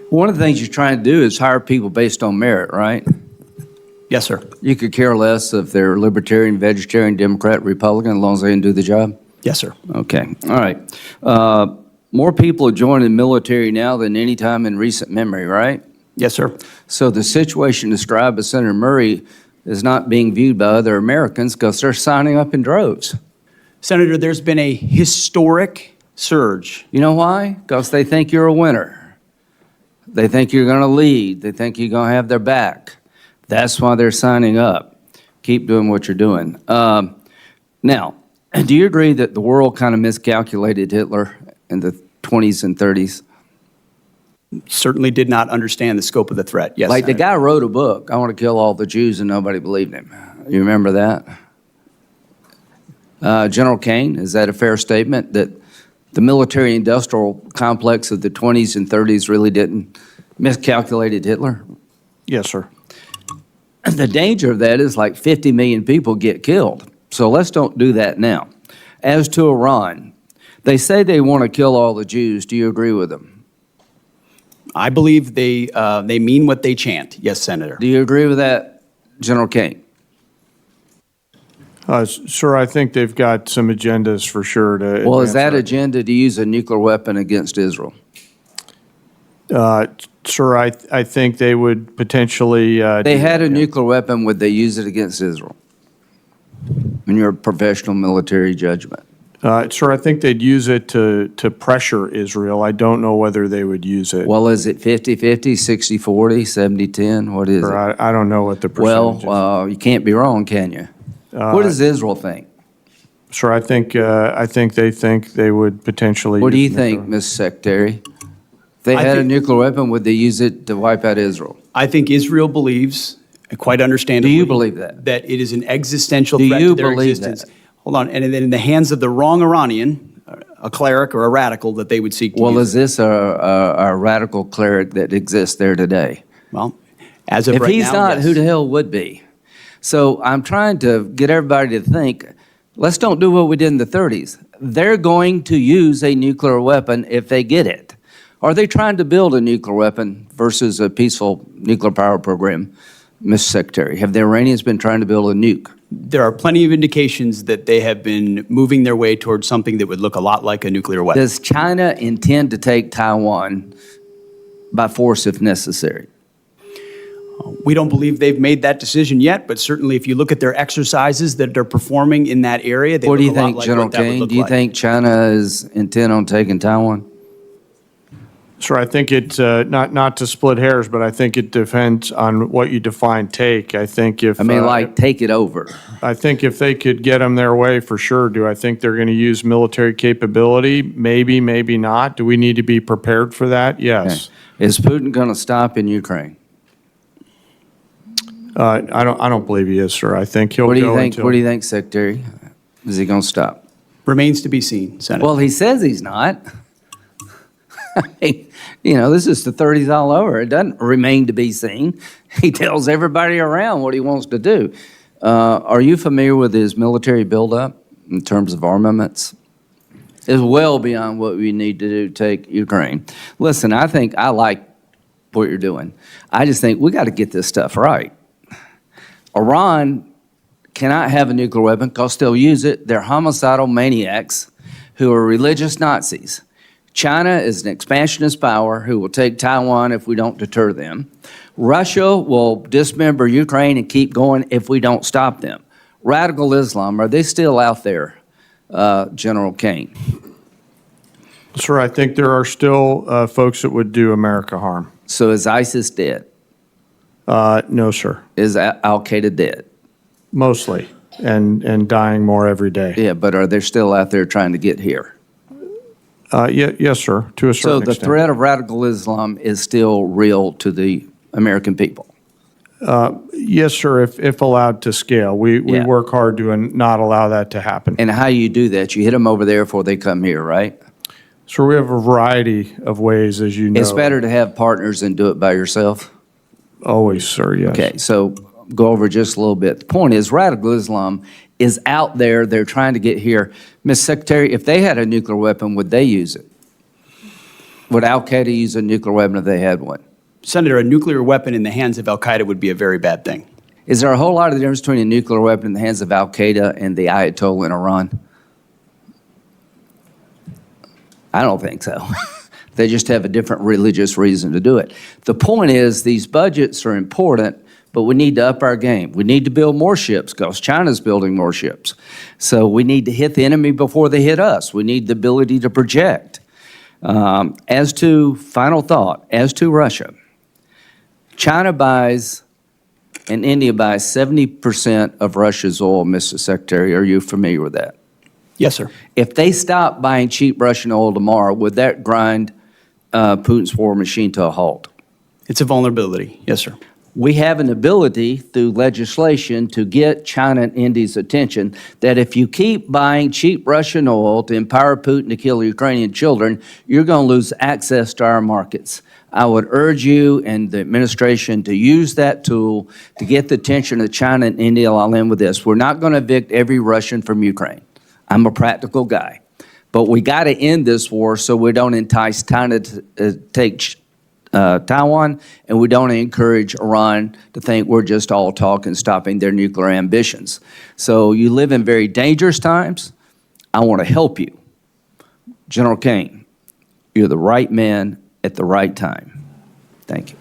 One of the things you're trying to do is hire people based on merit, right? Yes, sir. You could care less if they're libertarian, vegetarian, Democrat, Republican, as long as they can do the job? Yes, sir. Okay, all right. More people are joining the military now than any time in recent memory, right? Yes, sir. So the situation described by Senator Murray is not being viewed by other Americans because they're signing up in droves. Senator, there's been a historic surge. You know why? Because they think you're a winner. They think you're going to lead. They think you're going to have their back. That's why they're signing up. Keep doing what you're doing. Now, do you agree that the world kind of miscalculated Hitler in the 20s and 30s? Certainly did not understand the scope of the threat. Yes, Like the Senator. guy wrote a book, I want to kill all the Jews, and nobody believed him. You remember that? General Kane, is that a fair statement that the military-industrial complex of the 20s and 30s really didn't miscalculated Hitler? Yes, sir. The danger of that is like 50 million people get killed. So let's don't do that now. As to Iran, they say they want to kill all the Jews. Do you agree with them? I believe they mean what they chant. Yes, Senator. Do you agree with that, General Kane? Sir, I think they've got some agendas for sure to. Well, is that advance agenda to use a nuclear weapon against Israel? Sir, I think they would potentially. They had a nuclear weapon. Would they use it against Israel? In your professional military judgment. Sir, I think they'd use it to pressure Israel. I don't know whether they would use it. Well, is it 50-50, 60-40, 70-10? What is Sir, it? I don't know what the percentage is. Well, you can't be wrong, can you? What does Israel think? Sir, I think they think they would potentially. What do you use think, nuclear. Mr. Secretary? If they I had a think- nuclear weapon, would they use it to wipe out Israel? I think Israel believes, and quite understandably, Do you believe that? That it is an existential Do threat you to their believe existence. that? Hold on, and then in the hands of the wrong Iranian, a cleric or a radical, that they would seek to Well, use is this a radical cleric that exists there today? Well, as of If right he's now, not, yes. who the hell would be? So I'm trying to get everybody to think, let's don't do what we did in the 30s. They're going to use a nuclear weapon if they get it. Are they trying to build a nuclear weapon versus a peaceful nuclear power program, Mr. Secretary? Have the Iranians been trying to build a nuke? There are plenty of indications that they have been moving their way towards something that would look a lot like a nuclear weapon. Does China intend to take Taiwan by force if necessary? We don't believe they've made that decision yet, but certainly if you look at their exercises that they're performing in that area, they What do you look a lot think, like General what that would Kane? look Do you like. think China is intent on taking Taiwan? Sir, I think it's not to split hairs, but I think it depends on what you define take. I think if I mean, like, take it over. I think if they could get them their way, for sure. Do I think they're going to use military capability? Maybe, maybe not. Do we need to be prepared for that? Yes. Is Putin going to stop in Ukraine? I don't believe he is, sir. I think he'll What do you go think? until. What do you think, Secretary? Is he going to stop? Remains to be seen, Senator. Well, he says he's not. I mean, you know, this is the 30s all over. It doesn't remain to be seen. He tells everybody around what he wants to do. Are you familiar with his military buildup in terms of armaments? It's well beyond what we need to do to take Ukraine. Listen, I think I like what you're doing. I just think we got to get this stuff right. Iran cannot have a nuclear weapon because they'll use it. They're homicidal maniacs who are religious Nazis. China is an expansionist power who will take Taiwan if we don't deter them. Russia will dismember Ukraine and keep going if we don't stop them. Radical Islam, are they still out there, General Kane? Sir, I think there are still folks that would do America harm. So is ISIS dead? No, sir. Is Al-Qaeda dead? Mostly, and dying more every day. Yeah, but are they still out there trying to get here? Yes, sir, to a So certain the extent. threat of radical Islam is still real to the American people? Yes, sir, if allowed to scale. We Yeah. work hard to not allow that to happen. And how you do that, you hit them over there before they come here, right? So we have a variety of ways, as you know. It's better to have partners than do it by yourself? Always, sir, yes. Okay, so go over just a little bit. The point is radical Islam is out there. They're trying to get here. Ms. Secretary, if they had a nuclear weapon, would they use it? Would al-Qaeda use a nuclear weapon if they had one? Senator, a nuclear weapon in the hands of al-Qaeda would be a very bad thing. Is there a whole lot of difference between a nuclear weapon in the hands of al-Qaeda and the Ayatollah in Iran? I don't think so. They just have a different religious reason to do it. The point is, these budgets are important, but we need to up our game. We need to build more ships because China's building more ships. So we need to hit the enemy before they hit us. We need the ability to project. As to, final thought, as to Russia, China buys and India buys 70% of Russia's oil, Mr. Secretary. Are you familiar with that? Yes, sir. If they stop buying cheap Russian oil tomorrow, would that grind Putin's war machine to a halt? It's a vulnerability. Yes, sir. We have an ability through legislation to get China and India's attention that if you keep buying cheap Russian oil to empower Putin to kill Ukrainian children, you're going to lose access to our markets. I would urge you and the administration to use that tool to get the attention of China and India. I'll end with this. We're not going to evict every Russian from Ukraine. I'm a practical guy. But we got to end this war so we don't entice China to take Taiwan, and we don't encourage Iran to think we're just all talk and stopping their nuclear ambitions. So you live in very dangerous times. I want to help you. General Kane, you're the right man at the right time. Thank you.